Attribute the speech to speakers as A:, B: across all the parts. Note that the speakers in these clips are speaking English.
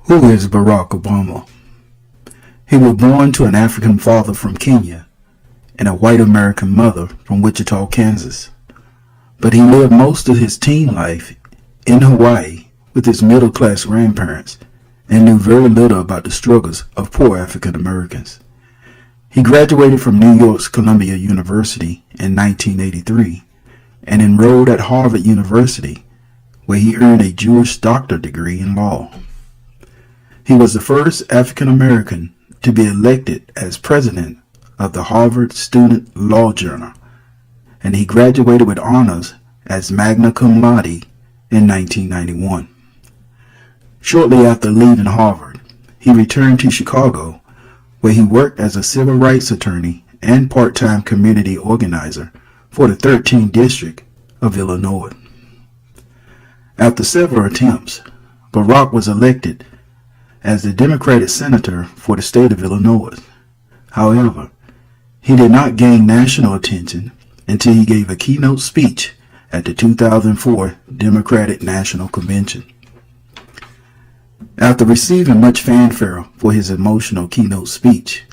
A: Who is Barack Obama? He was born to an African father from Kenya and a white American mother from Wichita, Kansas. But he lived most of his teen life in Hawaii with his middle-class grandparents and knew very little about the struggles of poor African Americans. He graduated from New York's Columbia University in 1983 and enrolled at Harvard University, where he earned a Juris Doctor degree in law. He was the first African American to be elected as president of the Harvard Student Law Journal, and he graduated with honors as magna cum laude in 1991. Shortly after leaving Harvard, he returned to Chicago, where he worked as a civil rights attorney and part-time community organizer for the 13th District of Illinois. After several attempts, Barack was elected as the Democratic senator for the state of Illinois. However, he did not gain national attention until he gave a keynote speech at the 2004 Democratic National Convention. After receiving much fanfare for his emotional keynote speech,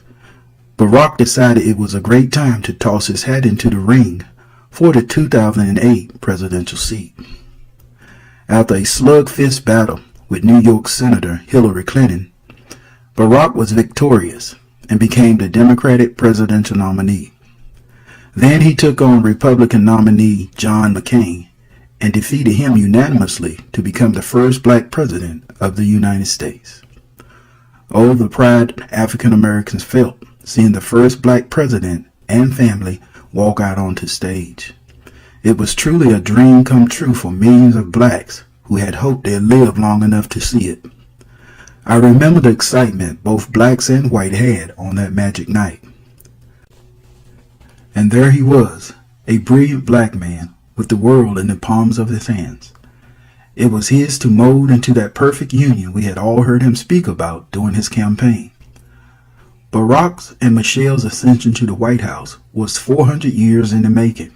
A: Barack decided it was a great time to toss his hat into the ring for the 2008 presidential seat. After a slugfest battle with New York Senator Hillary Clinton, Barack was victorious and became the Democratic presidential nominee. Then he took on Republican nominee John McCain and defeated him unanimously to become the first black president of the United States. Oh, the pride African Americans felt seeing the first black president and family walk out onto stage. It was truly a dream come true for millions of blacks who had hoped they'd live long enough to see it. I remember the excitement both blacks and white had on that magic night. And there he was, a brilliant black man with the world in the palms of his hands. It was his to mold into that perfect union we had all heard him speak about during his campaign. Barack's and Michelle's ascension to the White House was 400 years in the making,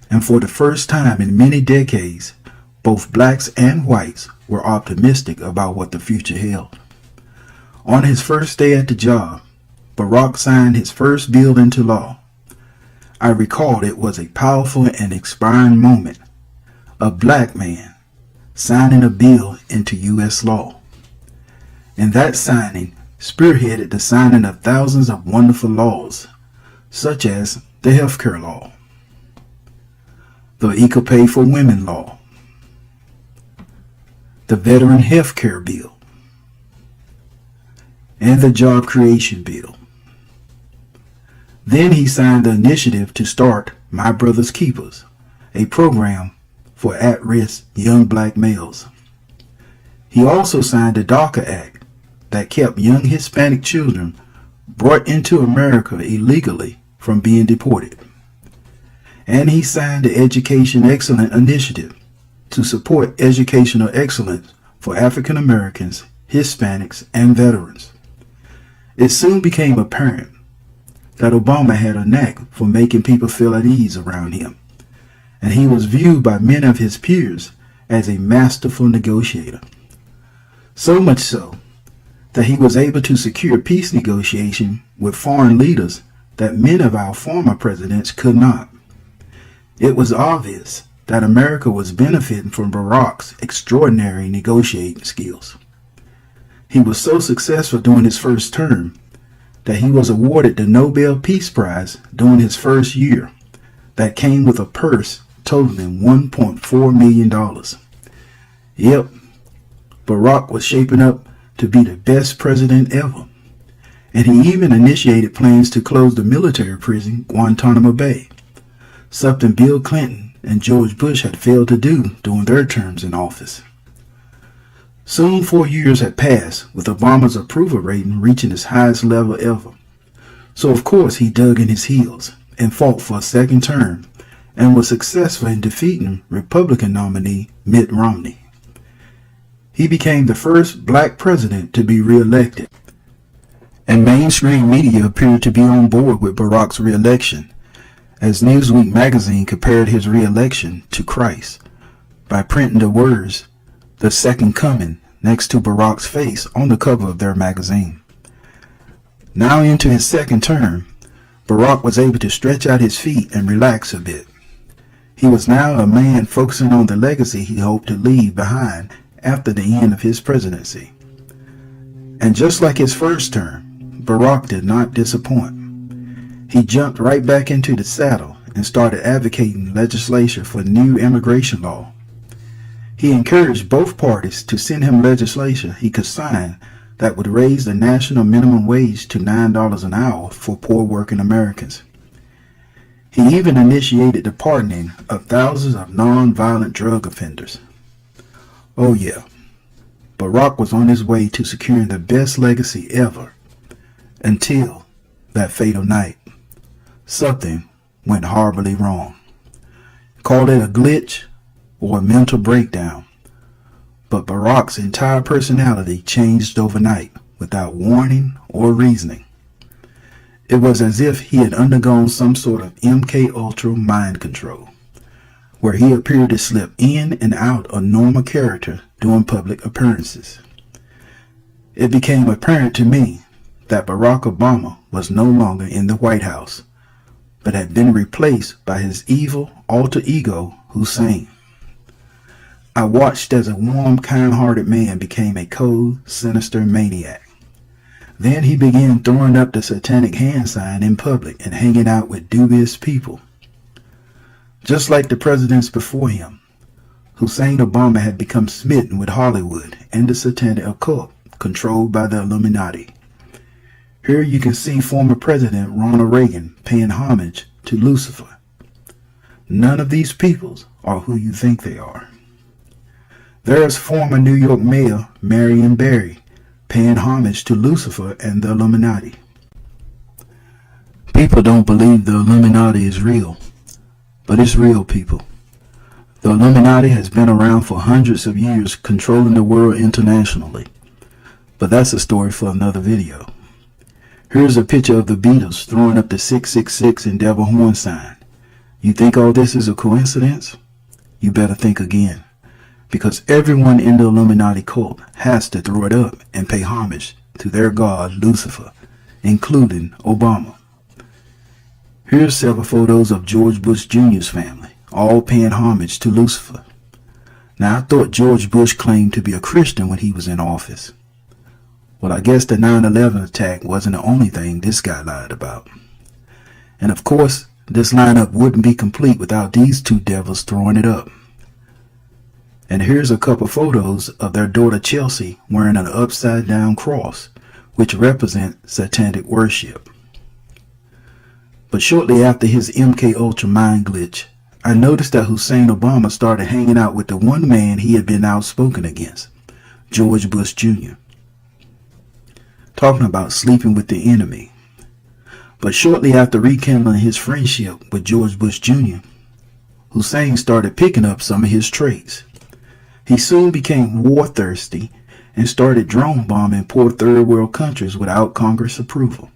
A: and for the first time in many decades, both blacks and whites were optimistic about what the future held. On his first day at the job, Barack signed his first bill into law. I recall it was a powerful and inspiring moment. A black man signing a bill into U.S. law. And that signing spearheaded the signing of thousands of wonderful laws, such as the health care law, the Equal Pay for Women law, the Veteran Health Care Bill, and the Job Creation Bill. Then he signed the initiative to start My Brother's Keepers, a program for at-risk young black males. He also signed the DACA Act that kept young Hispanic children brought into America illegally from being deported. And he signed the Education Excellence Initiative to support educational excellence for African Americans, Hispanics, and veterans. It soon became apparent that Obama had a knack for making people feel at ease around him, and he was viewed by many of his peers as a masterful negotiator. So much so that he was able to secure peace negotiation with foreign leaders that many of our former presidents could not. It was obvious that America was benefiting from Barack's extraordinary negotiating skills. He was so successful during his first term that he was awarded the Nobel Peace Prize during his first year that came with a purse totaling $1.4 million. Yep, Barack was shaping up to be the best president ever, and he even initiated plans to close the military prison Guantanamo Bay, something Bill Clinton and George Bush had failed to do during their terms in office. Soon 4 years had passed, with Obama's approval rating reaching its highest level ever. So of course he dug in his heels and fought for a second term and was successful in defeating Republican nominee Mitt Romney. He became the first black president to be reelected, and mainstream media appeared to be on board with Barack's reelection, as Newsweek magazine compared his re-election to Christ by printing the words, "The second coming, next to Barack's face on the cover of their magazine. Now into his second term, Barack was able to stretch out his feet and relax a bit. He was now a man focusing on the legacy he hoped to leave behind after the end of his presidency. And just like his first term, Barack did not disappoint. He jumped right back into the saddle and started advocating legislation for new immigration law. He encouraged both parties to send him legislation he could sign that would raise the national minimum wage to $9 an hour for poor working Americans. He even initiated the pardoning of thousands of non-violent drug offenders. Oh yeah, Barack was on his way to securing the best legacy ever, until that fatal night. Something went horribly wrong. Call it a glitch or a mental breakdown, but Barack's entire personality changed overnight without warning or reasoning. It was as if he had undergone some sort of MK Ultra mind control, where he appeared to slip in and out of normal character during public appearances. It became apparent to me that Barack Obama was no longer in the White House, but had been replaced by his evil alter ego, Hussein. I watched as a warm, kind-hearted man became a cold, sinister maniac. Then he began throwing up the satanic hand sign in public and hanging out with dubious people. Just like the presidents before him, Hussein Obama had become smitten with Hollywood and the satanic occult controlled by the Illuminati. Here you can see former President Ronald Reagan paying homage to Lucifer. None of these peoples are who you think they are. There is former New York Mayor Marion Barry paying homage to Lucifer and the Illuminati. People don't believe the Illuminati is real, but it's real, people. The Illuminati has been around for hundreds of years, controlling the world internationally. But that's a story for another video. Here's a picture of the Beatles throwing up the 666 and devil horn sign. You think all this is a coincidence? You better think again, because everyone in the Illuminati cult has to throw it up and pay homage to their god Lucifer, including Obama. Here's several photos of George Bush Jr.'s family, all paying homage to Lucifer. Now, I thought George Bush claimed to be a Christian when he was in office. Well, I guess the 9/11 attack wasn't the only thing this guy lied about. And of course, this lineup wouldn't be complete without these two devils throwing it up. And here's a couple photos of their daughter Chelsea wearing an upside-down cross, which represents satanic worship. But shortly after his MK Ultra mind glitch, I noticed that Hussein Obama started hanging out with the one man he had been outspoken against, George Bush Jr. Talking about sleeping with the enemy. But shortly after rekindling his friendship with George Bush Jr., Hussein started picking up some of his traits. He soon became war-thirsty and started drone bombing poor third world countries without Congress approval.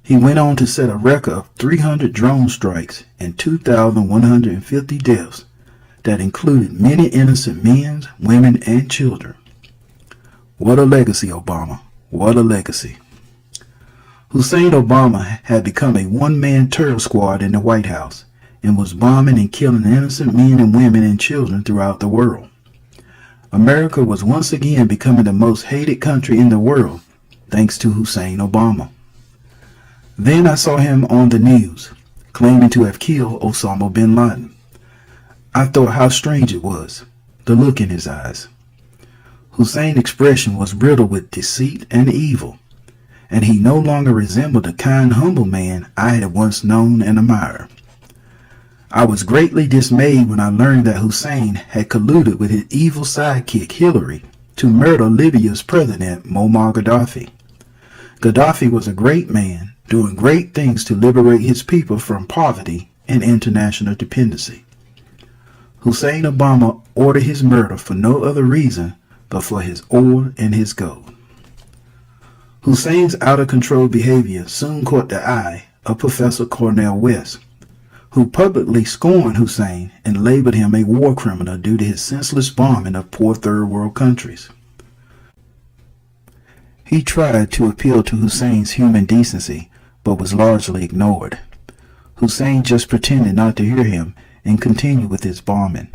A: He went on to set a record of 300 drone strikes and 2,150 deaths that included many innocent men, women, and children. What a legacy, Obama. What a legacy. Hussein Obama had become a one-man terror squad in the White House and was bombing and killing innocent men and women and children throughout the world. America was once again becoming the most hated country in the world thanks to Hussein Obama. Then I saw him on the news, claiming to have killed Osama bin Laden. I thought how strange it was, the look in his eyes. Hussein's expression was riddled with deceit and evil, and he no longer resembled the kind, humble man I had once known and admired. I was greatly dismayed when I learned that Hussein had colluded with his evil sidekick Hillary to murder Libya's president Muammar Gaddafi. Gaddafi was a great man, doing great things to liberate his people from poverty and international dependency. Hussein Obama ordered his murder for no other reason but for his oil and his gold. Hussein's out-of-control behavior soon caught the eye of Professor Cornel West, who publicly scorned Hussein and labeled him a war criminal due to his senseless bombing of poor third world countries. He tried to appeal to Hussein's human decency, but was largely ignored. Hussein just pretended not to hear him and continued with his bombing.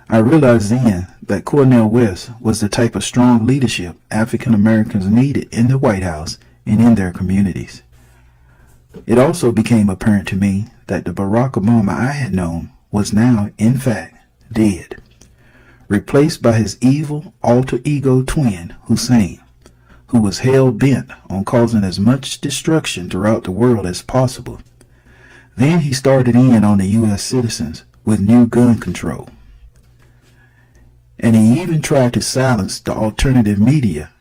A: I realized then that Cornel West was the type of strong leadership African Americans needed in the White House and in their communities. It also became apparent to me that the Barack Obama I had known was now, in fact, dead, replaced by his evil alter ego twin, Hussein, who was hell-bent on causing as much destruction throughout the world as possible. Then he started in on the U.S. citizens with new gun control. And he even tried to silence the alternative media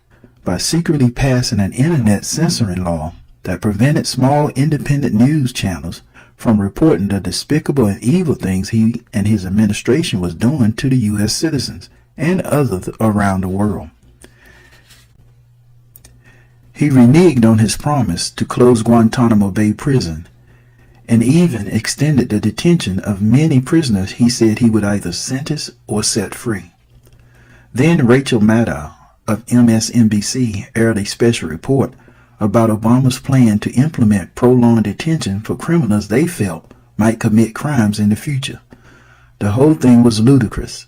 A: by secretly passing an internet censoring law that prevented small independent news channels from reporting the despicable and evil things he and his administration was doing to the U.S. citizens and others around the world. He reneged on his promise to close Guantanamo Bay prison and even extended the detention of many prisoners he said he would either sentence or set free. Then Rachel Maddow of MSNBC aired a special report about Obama's plan to implement prolonged detention for criminals they felt might commit crimes in the future. The whole thing was ludicrous.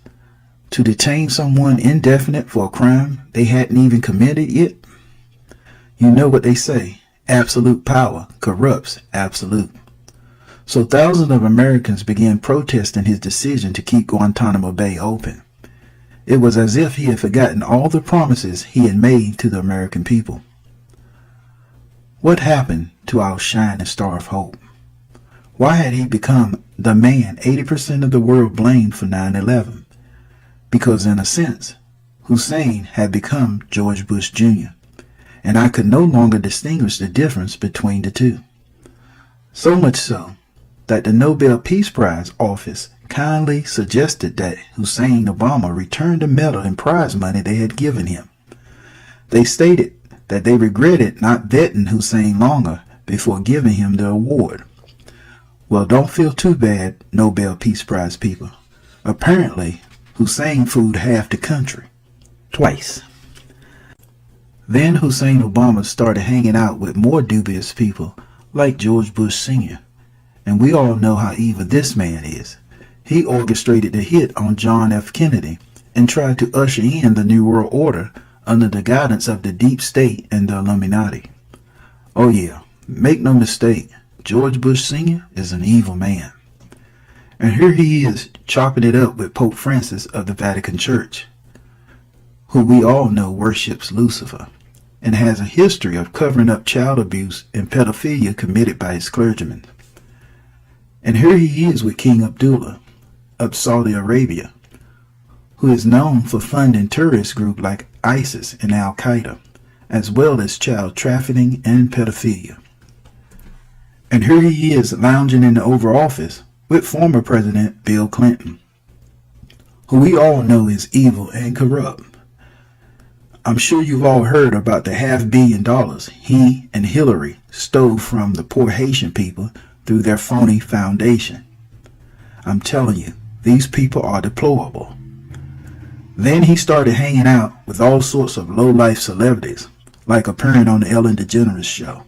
A: To detain someone indefinite for a crime they hadn't even committed yet? You know what they say, absolute power corrupts absolute. So thousands of Americans began protesting his decision to keep Guantanamo Bay open. It was as if he had forgotten all the promises he had made to the American people. What happened to our shining star of hope? Why had he become the man 80% of the world blamed for 9/11? Because in a sense, Hussein had become George Bush Jr., and I could no longer distinguish the difference between the two. So much so that the Nobel Peace Prize office kindly suggested that Hussein Obama return the medal and prize money they had given him. They stated that they regretted not vetting Hussein longer before giving him the award. Well, don't feel too bad, Nobel Peace Prize people. Apparently, Hussein fooled half the country. Twice. Then Hussein Obama started hanging out with more dubious people like George Bush Sr. And we all know how evil this man is. He orchestrated the hit on John F. Kennedy and tried to usher in the New World Order under the guidance of the deep state and the Illuminati. Oh yeah, make no mistake, George Bush Sr. is an evil man. And here he is chopping it up with Pope Francis of the Vatican Church, who we all know worships Lucifer and has a history of covering up child abuse and pedophilia committed by his clergymen. And here he is with King Abdullah of Saudi Arabia, who is known for funding terrorist groups like ISIS and Al-Qaeda, as well as child trafficking and pedophilia. And here he is lounging in the Oval Office with former President Bill Clinton, who we all know is evil and corrupt. I'm sure you've all heard about the $500 million he and Hillary stole from the poor Haitian people through their phony foundation. I'm telling you, these people are deplorable. Then he started hanging out with all sorts of low-life celebrities, like appearing on the Ellen DeGeneres show,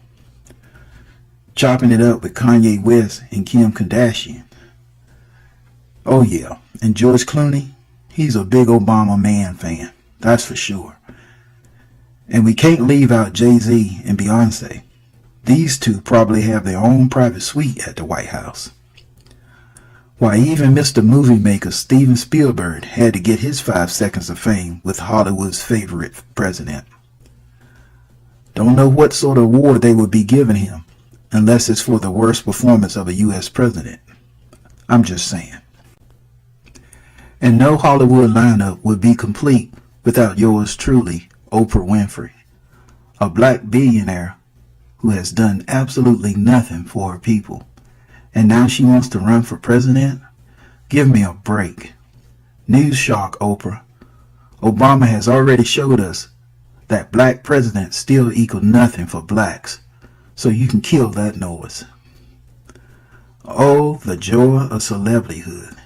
A: chopping it up with Kanye West and Kim Kardashian. Oh yeah, and George Clooney, he's a big Obama man fan, that's for sure. And we can't leave out Jay-Z and Beyonce. These two probably have their own private suite at the White House. Why, even Mr. Movie Maker Steven Spielberg had to get his 5 seconds of fame with Hollywood's favorite president. Don't know what sort of award they would be giving him, unless it's for the worst performance of a U.S. president. I'm just saying. And no Hollywood lineup would be complete without yours truly, Oprah Winfrey, a black billionaire who has done absolutely nothing for her people. And now she wants to run for president? Give me a break. News shock, Oprah. Obama has already showed us that black presidents still equal nothing for blacks. So you can kill that noise. Oh, the joy of celebrityhood.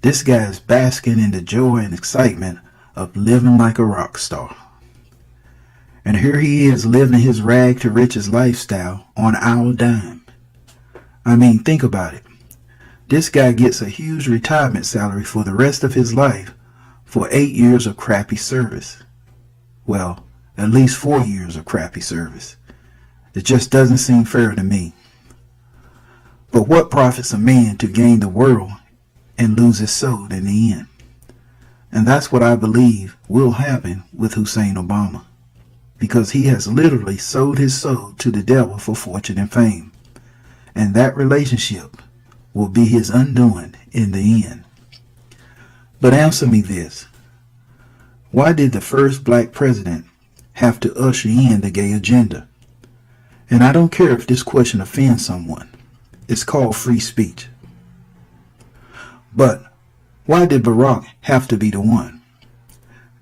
A: This guy is basking in the joy and excitement of living like a rock star. And here he is living his rag to riches lifestyle on our dime. I mean, think about it. This guy gets a huge retirement salary for the rest of his life for 8 years of crappy service. Well, at least 4 years of crappy service. It just doesn't seem fair to me. But what profits a man to gain the world and lose his soul in the end? And that's what I believe will happen with Hussein Obama, because he has literally sold his soul to the devil for fortune and fame. And that relationship will be his undoing in the end. But answer me this. Why did the first black president have to usher in the gay agenda? And I don't care if this question offends someone. It's called free speech. But why did Barack have to be the one?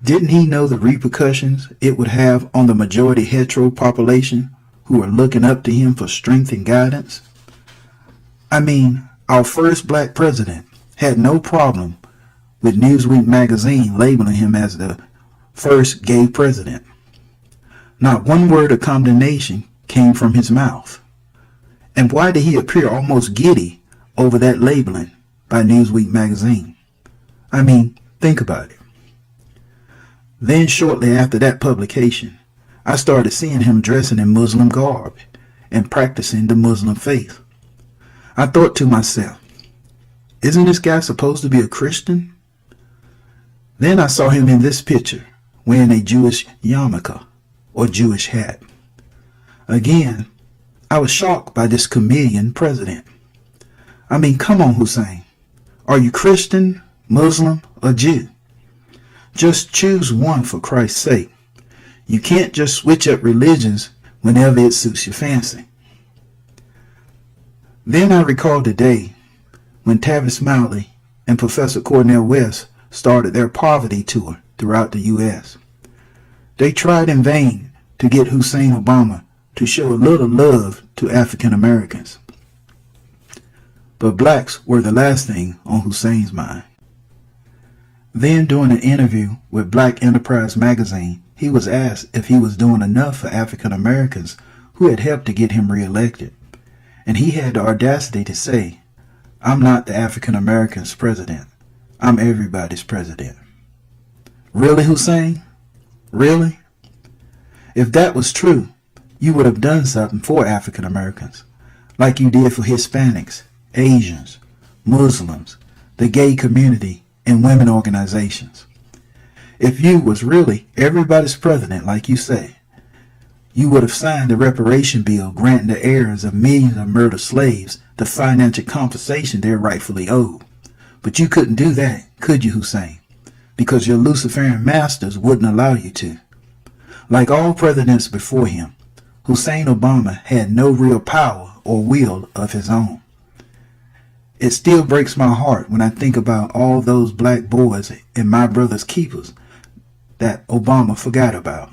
A: Didn't he know the repercussions it would have on the majority hetero population who are looking up to him for strength and guidance? I mean, our first black president had no problem with Newsweek magazine labeling him as the first gay president. Not one word of condemnation came from his mouth. And why did he appear almost giddy over that labeling by Newsweek magazine? I mean, think about it. Then shortly after that publication, I started seeing him dressing in Muslim garb and practicing the Muslim faith. I thought to myself, isn't this guy supposed to be a Christian? Then I saw him in this picture wearing a Jewish yarmulke or Jewish hat. Again, I was shocked by this chameleon president. I mean, come on, Hussein. Are you Christian, Muslim, or Jew? Just choose one for Christ's sake. You can't just switch up religions whenever it suits your fancy. Then I recalled the day when Tavis Smiley and Professor Cornel West started their poverty tour throughout the U.S. They tried in vain to get Hussein Obama to show a little love to African Americans. But blacks were the last thing on Hussein's mind. Then during an interview with Black Enterprise magazine, he was asked if he was doing enough for African Americans who had helped to get him reelected. And he had the audacity to say, "I'm not the African Americans' president. I'm everybody's president." Really, Hussein? Really? If that was true, you would have done something for African Americans, like you did for Hispanics, Asians, Muslims, the gay community, and women organizations. If you was really everybody's president, like you say, you would have signed the reparation bill granting the heirs of millions of murdered slaves the financial compensation they're rightfully owed. But you couldn't do that, could you, Hussein? Because your Luciferian masters wouldn't allow you to. Like all presidents before him, Hussein Obama had no real power or will of his own. It still breaks my heart when I think about all those black boys and my brother's keepers that Obama forgot about.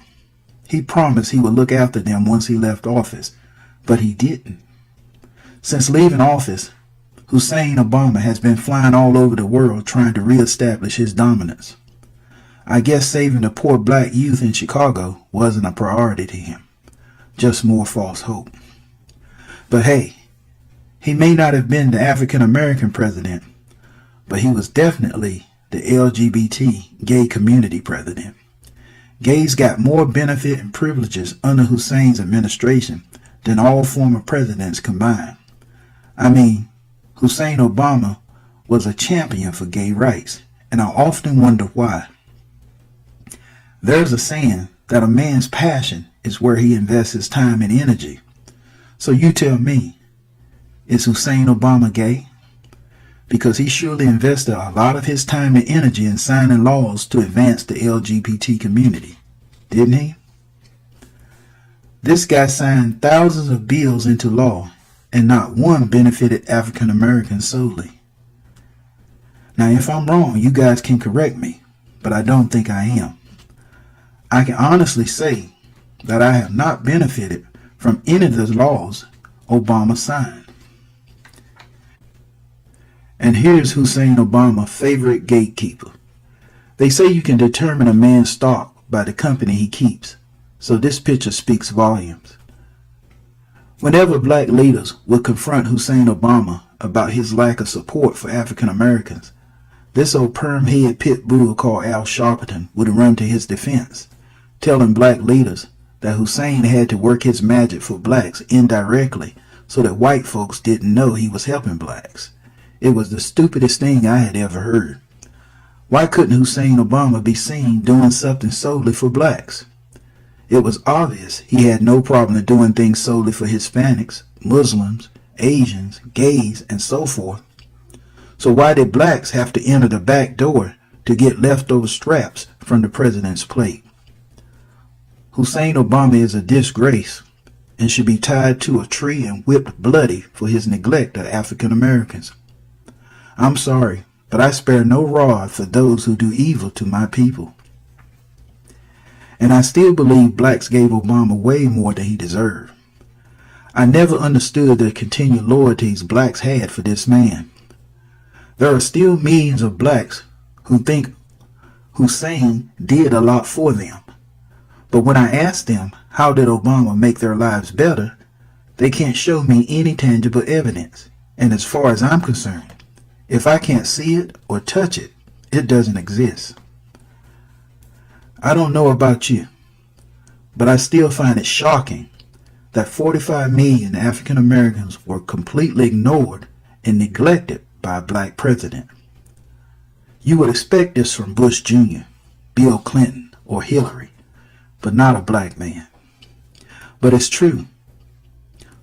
A: He promised he would look after them once he left office, but he didn't. Since leaving office, Hussein Obama has been flying all over the world trying to reestablish his dominance. I guess saving the poor black youth in Chicago wasn't a priority to him. Just more false hope. But hey, he may not have been the African American president, but he was definitely the LGBT gay community president. Gays got more benefit and privileges under Hussein's administration than all former presidents combined. I mean, Hussein Obama was a champion for gay rights, and I often wonder why. There's a saying that a man's passion is where he invests his time and energy. So you tell me, is Hussein Obama gay? Because he surely invested a lot of his time and energy in signing laws to advance the LGBT community, didn't he? This guy signed thousands of bills into law, and not one benefited African Americans solely. Now, if I'm wrong, you guys can correct me, but I don't think I am. I can honestly say that I have not benefited from any of the laws Obama signed. And here's Hussein Obama's favorite gatekeeper. They say you can determine a man's stock by the company he keeps, so this picture speaks volumes. Whenever black leaders would confront Hussein Obama about his lack of support for African Americans, this old perm-head pit bull called Al Sharpton would run to his defense, telling black leaders that Hussein had to work his magic for blacks indirectly so that white folks didn't know he was helping blacks. It was the stupidest thing I had ever heard. Why couldn't Hussein Obama be seen doing something solely for blacks? It was obvious he had no problem doing things solely for Hispanics, Muslims, Asians, gays, and so forth. So why did blacks have to enter the back door to get leftover scraps from the president's plate? Hussein Obama is a disgrace and should be tied to a tree and whipped bloody for his neglect of African Americans. I'm sorry, but I spare no rod for those who do evil to my people. And I still believe blacks gave Obama way more than he deserved. I never understood the continued loyalties blacks had for this man. There are still millions of blacks who think Hussein did a lot for them. But when I ask them how did Obama make their lives better, they can't show me any tangible evidence. And as far as I'm concerned, if I can't see it or touch it, it doesn't exist. I don't know about you, but I still find it shocking that 45 million African Americans were completely ignored and neglected by a black president. You would expect this from Bush Jr., Bill Clinton, or Hillary, but not a black man. But it's true.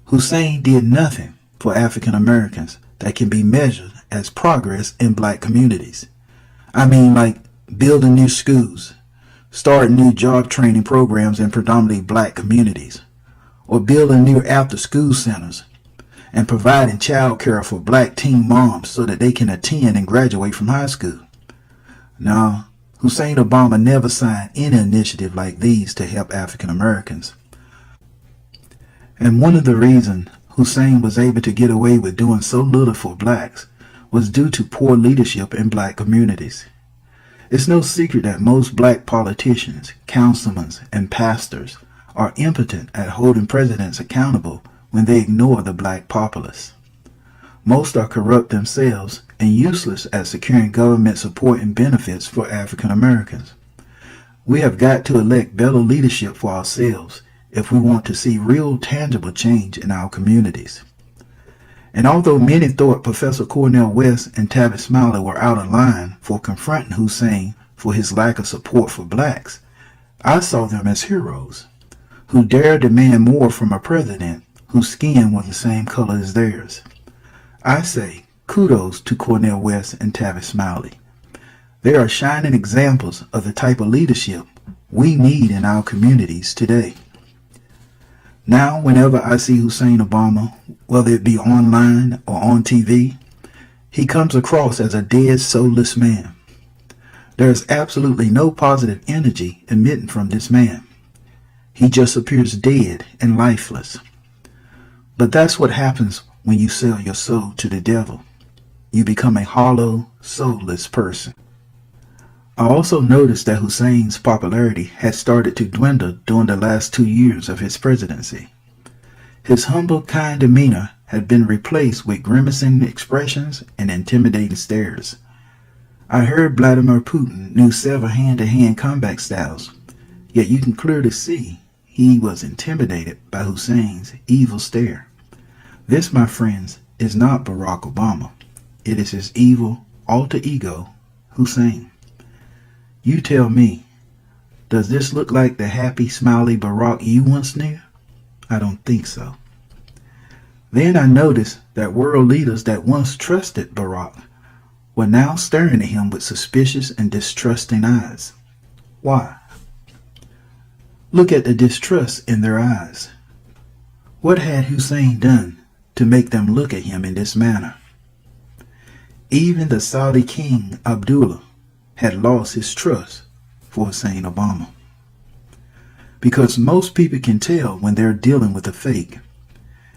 A: Hussein did nothing for African Americans that can be measured as progress in black communities. I mean, like building new schools, starting new job training programs in predominantly black communities, or building new after-school centers and providing child care for black teen moms so that they can attend and graduate from high school. No, Hussein Obama never signed any initiative like these to help African Americans. And one of the reasons Hussein was able to get away with doing so little for blacks was due to poor leadership in black communities. It's no secret that most black politicians, councilmen, and pastors are impotent at holding presidents accountable when they ignore the black populace. Most are corrupt themselves and useless at securing government support and benefits for African Americans. We have got to elect better leadership for ourselves if we want to see real tangible change in our communities. And although many thought Professor Cornel West and Tavis Smiley were out of line for confronting Hussein for his lack of support for blacks, I saw them as heroes who dared demand more from a president whose skin was the same color as theirs. I say kudos to Cornel West and Tavis Smiley. They are shining examples of the type of leadership we need in our communities today. Now, whenever I see Hussein Obama, whether it be online or on TV, he comes across as a dead, soulless man. There is absolutely no positive energy emitting from this man. He just appears dead and lifeless. But that's what happens when you sell your soul to the devil. You become a hollow, soulless person. I also noticed that Hussein's popularity had started to dwindle during the last 2 years of his presidency. His humble, kind demeanor had been replaced with grimacing expressions and intimidating stares. I heard Vladimir Putin knew several hand-to-hand combat styles, yet you can clearly see he was intimidated by Hussein's evil stare. This, my friends, is not Barack Obama. It is his evil alter ego, Hussein. You tell me, does this look like the happy, smiley Barack you once knew? I don't think so. Then I noticed that world leaders that once trusted Barack were now staring at him with suspicious and distrusting eyes. Why? Look at the distrust in their eyes. What had Hussein done to make them look at him in this manner? Even the Saudi king Abdullah had lost his trust for Hussein Obama. Because most people can tell when they're dealing with a fake.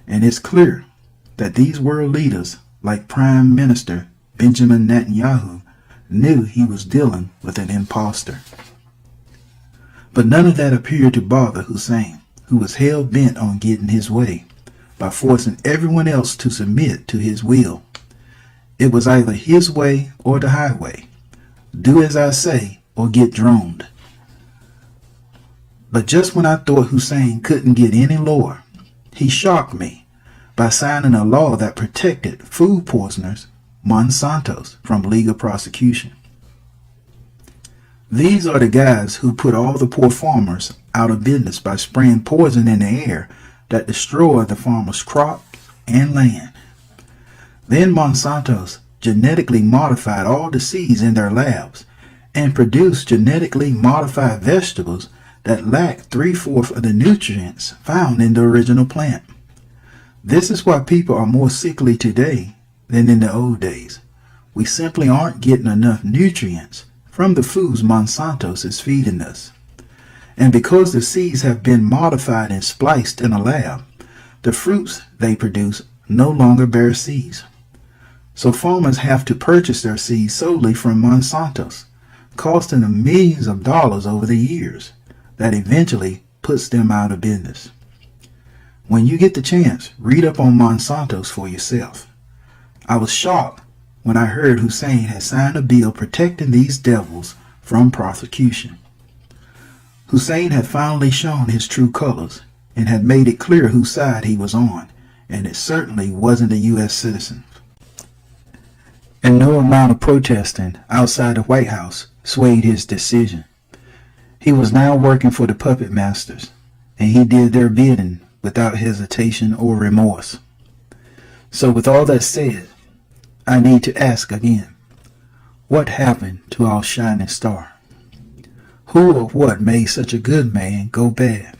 A: And it's clear that these world leaders, like Prime Minister Benjamin Netanyahu, knew he was dealing with an imposter. But none of that appeared to bother Hussein, who was hell-bent on getting his way by forcing everyone else to submit to his will. It was either his way or the highway. Do as I say or get droned. But just when I thought Hussein couldn't get any lower, he shocked me by signing a law that protected food poisoners, Monsantos, from legal prosecution. These are the guys who put all the poor farmers out of business by spraying poison in the air that destroyed the farmers' crops and land. Then Monsantos genetically modified all the seeds in their labs and produced genetically modified vegetables that lacked 3/4 of the nutrients found in the original plant. This is why people are more sickly today than in the old days. We simply aren't getting enough nutrients from the foods Monsantos is feeding us. And because the seeds have been modified and spliced in a lab, the fruits they produce no longer bear seeds. So farmers have to purchase their seeds solely from Monsantos, costing them millions of dollars over the years. That eventually puts them out of business. When you get the chance, read up on Monsantos for yourself. I was shocked when I heard Hussein had signed a bill protecting these devils from prosecution. Hussein had finally shown his true colors and had made it clear whose side he was on, and it certainly wasn't a U.S. citizen. And no amount of protesting outside the White House swayed his decision. He was now working for the puppet masters, and he did their bidding without hesitation or remorse. So with all that said, I need to ask again, what happened to our shining star? Who or what made such a good man go bad?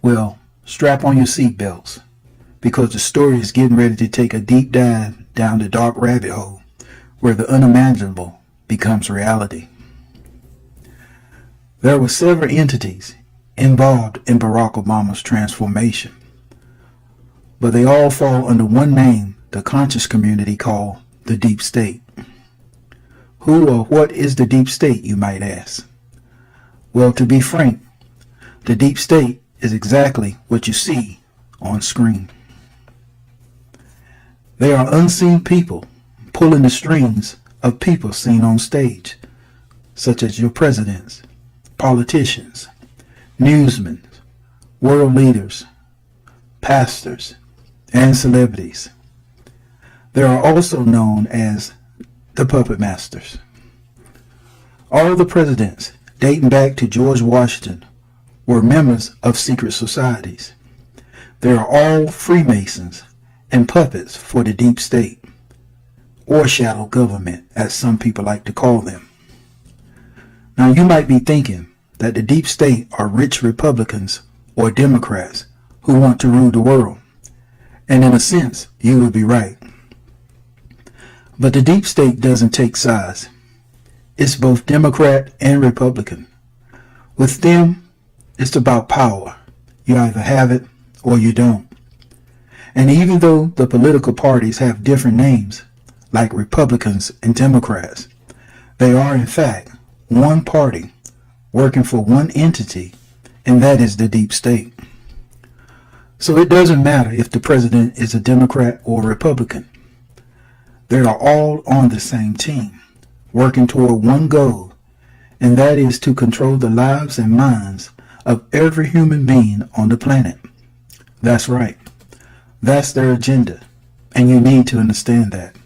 A: Well, strap on your seatbelts, because the story is getting ready to take a deep dive down the dark rabbit hole where the unimaginable becomes reality. There were several entities involved in Barack Obama's transformation, but they all fall under one name the conscious community call the deep state. Who or what is the deep state, you might ask? Well, to be frank, the deep state is exactly what you see on screen. They are unseen people pulling the strings of people seen on stage, such as your presidents, politicians, newsmen, world leaders, pastors, and celebrities. They are also known as the puppet masters. All the presidents, dating back to George Washington, were members of secret societies. They are all Freemasons and puppets for the deep state, or shadow government, as some people like to call them. Now you might be thinking that the deep state are rich Republicans or Democrats who want to rule the world, and in a sense, you would be right. But the deep state doesn't take sides. It's both Democrat and Republican. With them, it's about power. You either have it or you don't. And even though the political parties have different names, like Republicans and Democrats, they are in fact one party working for one entity, and that is the deep state. So it doesn't matter if the president is a Democrat or Republican. They are all on the same team, working toward one goal, and that is to control the lives and minds of every human being on the planet. That's right. That's their agenda, and you need to understand that.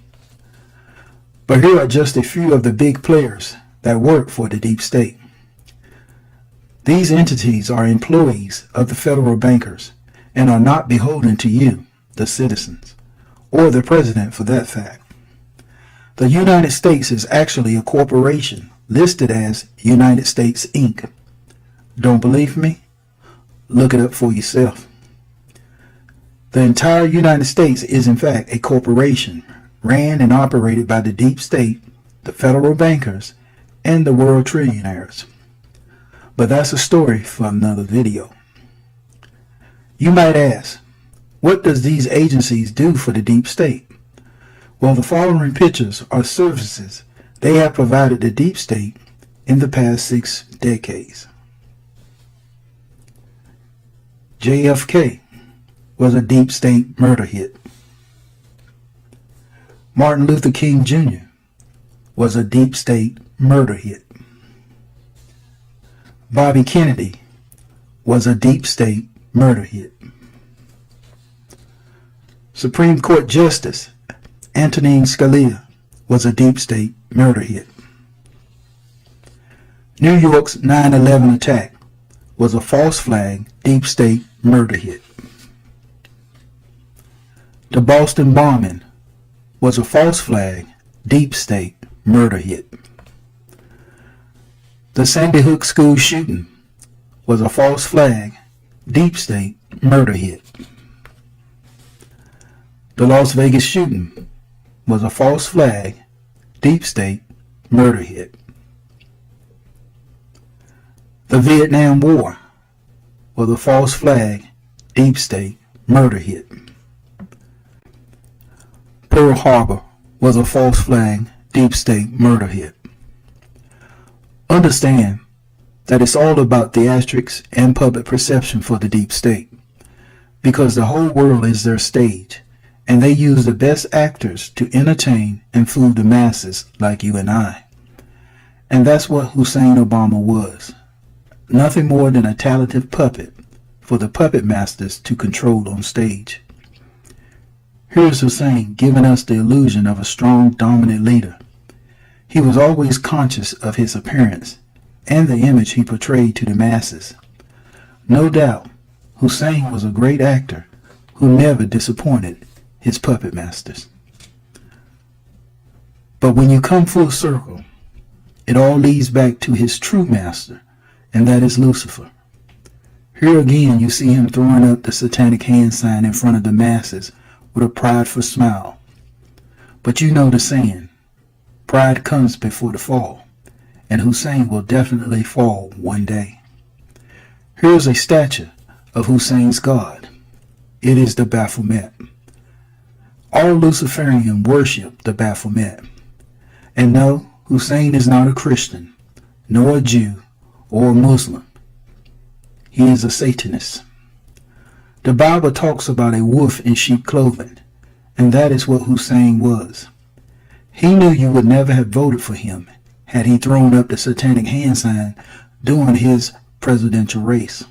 A: But here are just a few of the big players that work for the deep state. These entities are employees of the federal bankers and are not beholden to you, the citizens, or the president for that fact. The United States is actually a corporation listed as United States Inc. Don't believe me? Look it up for yourself. The entire United States is in fact a corporation ran and operated by the deep state, the federal bankers, and the world trillionaires. But that's a story for another video. You might ask, what does these agencies do for the deep state? Well, the following pictures are services they have provided the deep state in the past 6 decades. JFK was a deep state murder hit. Martin Luther King Jr. was a deep state murder hit. Bobby Kennedy was a deep state murder hit. Supreme Court Justice Antonin Scalia was a deep state murder hit. New York's 9/11 attack was a false flag deep state murder hit. The Boston bombing was a false flag deep state murder hit. The Sandy Hook school shooting was a false flag deep state murder hit. The Las Vegas shooting was a false flag deep state murder hit. The Vietnam War was a false flag deep state murder hit. Pearl Harbor was a false flag deep state murder hit. Understand that it's all about theatrics and public perception for the deep state, because the whole world is their stage, and they use the best actors to entertain and fool the masses like you and I. And that's what Hussein Obama was. Nothing more than a talented puppet for the puppet masters to control on stage. Here's Hussein giving us the illusion of a strong, dominant leader. He was always conscious of his appearance and the image he portrayed to the masses. No doubt, Hussein was a great actor who never disappointed his puppet masters. But when you come full circle, it all leads back to his true master, and that is Lucifer. Here again you see him throwing up the satanic hand sign in front of the masses with a prideful smile. But you know the saying, pride comes before the fall, and Hussein will definitely fall one day. Here's a statue of Hussein's God. It is the Baphomet. All Luciferians worship the Baphomet. And no, Hussein is not a Christian, nor a Jew, or a Muslim. He is a Satanist. The Bible talks about a wolf in sheep clothing, and that is what Hussein was. He knew you would never have voted for him had he thrown up the satanic hand sign during his presidential race.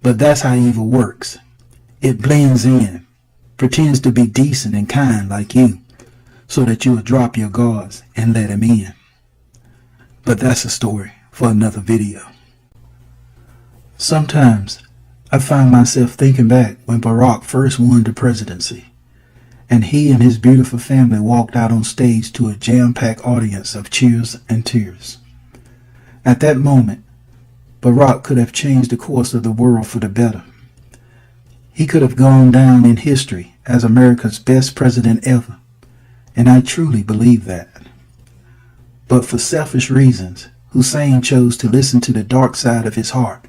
A: But that's how evil works. It blends in, pretends to be decent and kind like you, so that you will drop your guards and let him in. But that's a story for another video. Sometimes I find myself thinking back when Barack first won the presidency, and he and his beautiful family walked out on stage to a jam-packed audience of cheers and tears. At that moment, Barack could have changed the course of the world for the better. He could have gone down in history as America's best president ever, and I truly believe that. But for selfish reasons, Hussein chose to listen to the dark side of his heart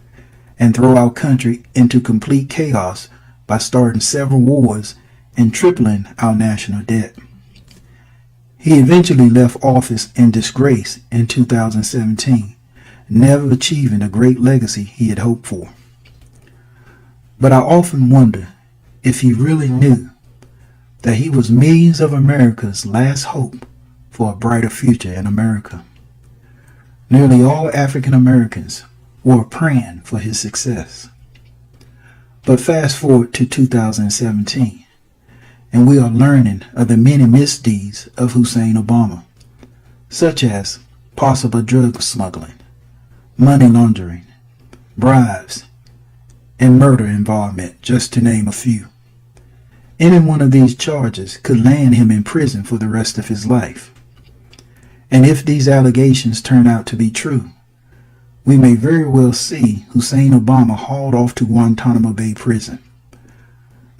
A: and throw our country into complete chaos by starting several wars and tripling our national debt. He eventually left office in disgrace in 2017, never achieving the great legacy he had hoped for. But I often wonder if he really knew that he was millions of America's last hope for a brighter future in America. Nearly all African Americans were praying for his success. But fast forward to 2017, and we are learning of the many misdeeds of Hussein Obama, such as possible drug smuggling, money laundering, bribes, and murder involvement, just to name a few. Any one of these charges could land him in prison for the rest of his life. And if these allegations turn out to be true, we may very well see Hussein Obama hauled off to Guantanamo Bay prison.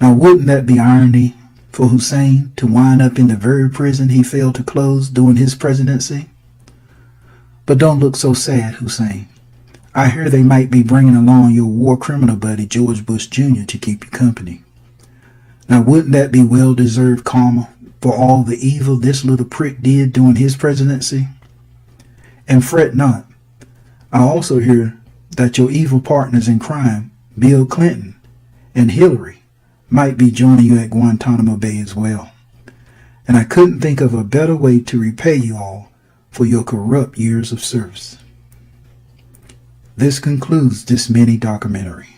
A: Now, wouldn't that be irony for Hussein to wind up in the very prison he failed to close during his presidency? But don't look so sad, Hussein. I hear they might be bringing along your war criminal buddy George Bush Jr. to keep you company. Now, wouldn't that be well-deserved karma for all the evil this little prick did during his presidency? And fret not, I also hear that your evil partners in crime, Bill Clinton and Hillary, might be joining you at Guantanamo Bay as well. And I couldn't think of a better way to repay you all for your corrupt years of service. This concludes this mini documentary.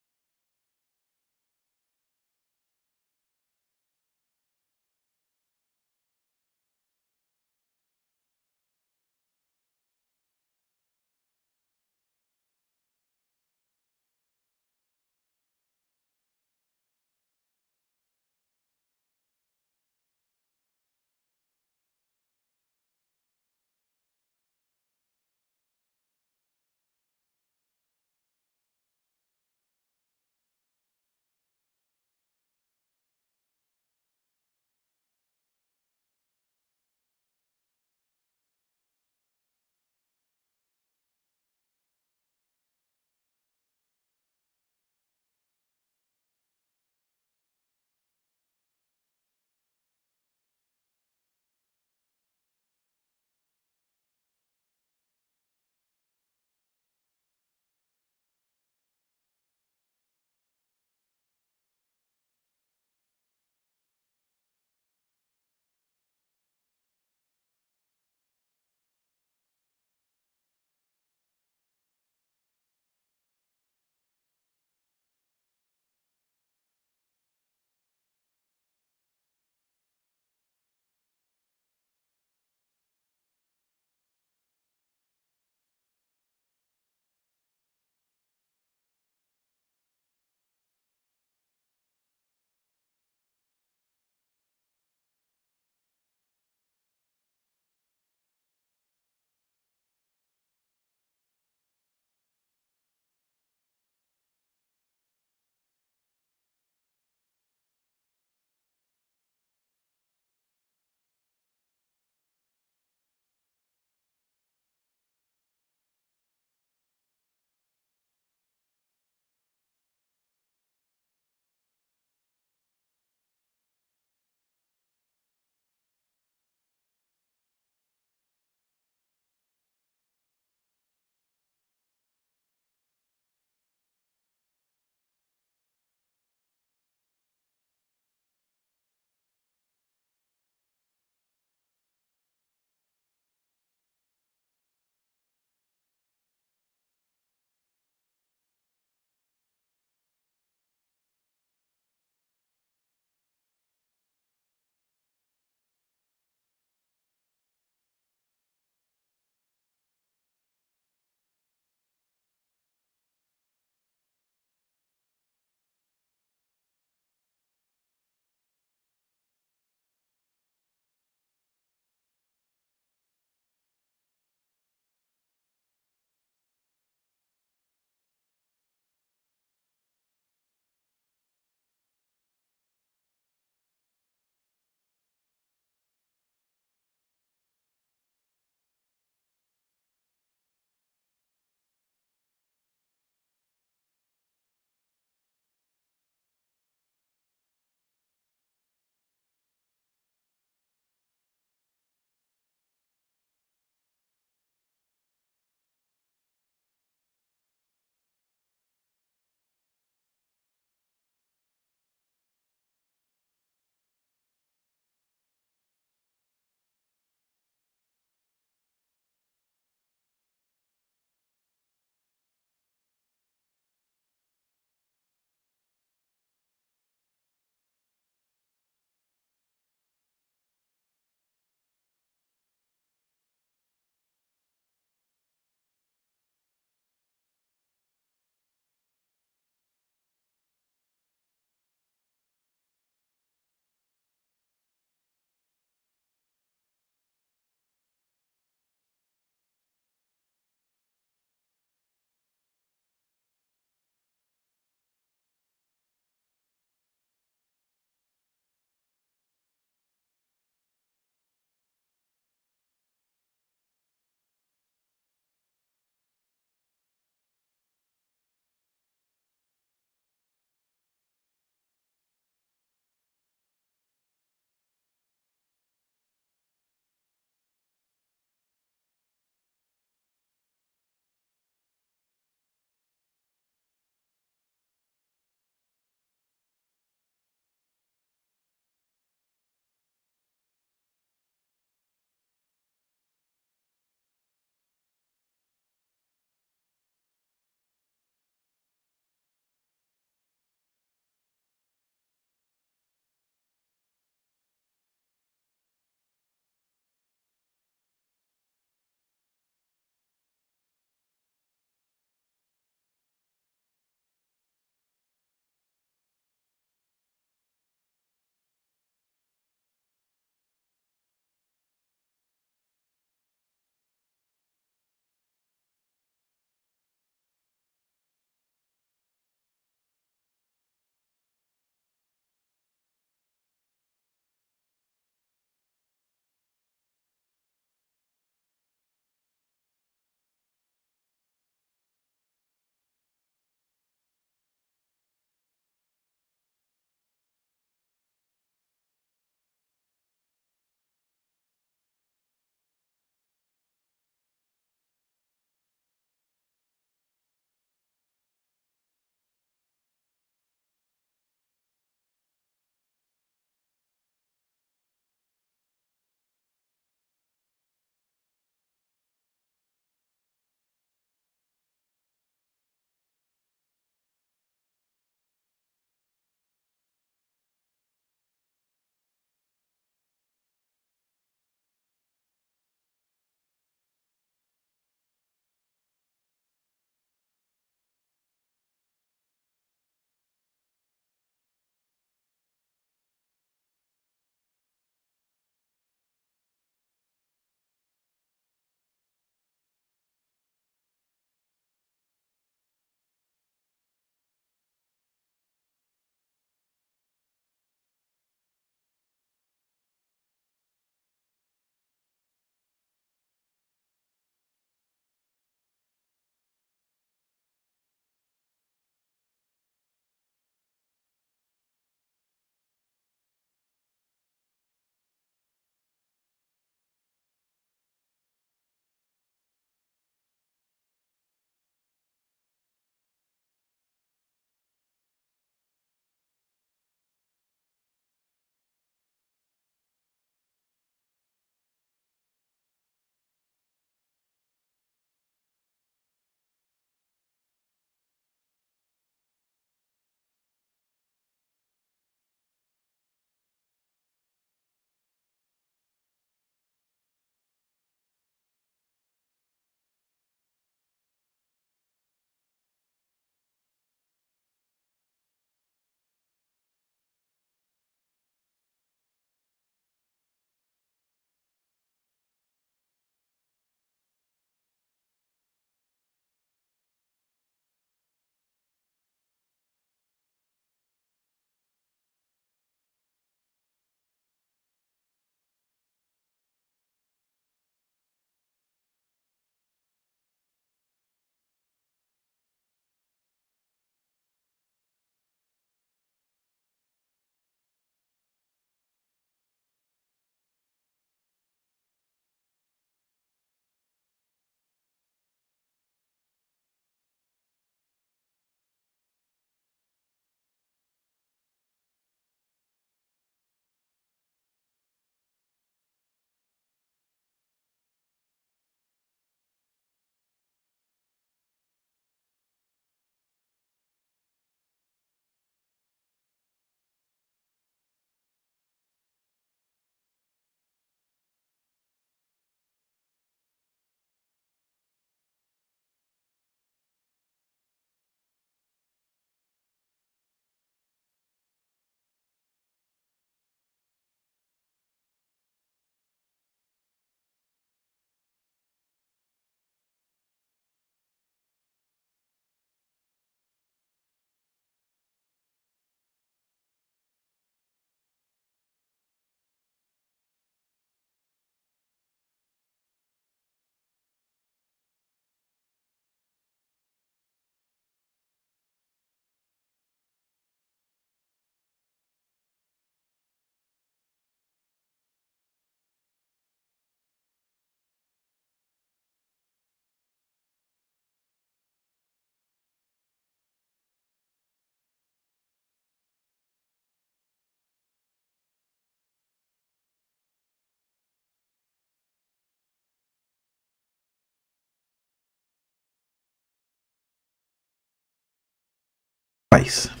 A: twice.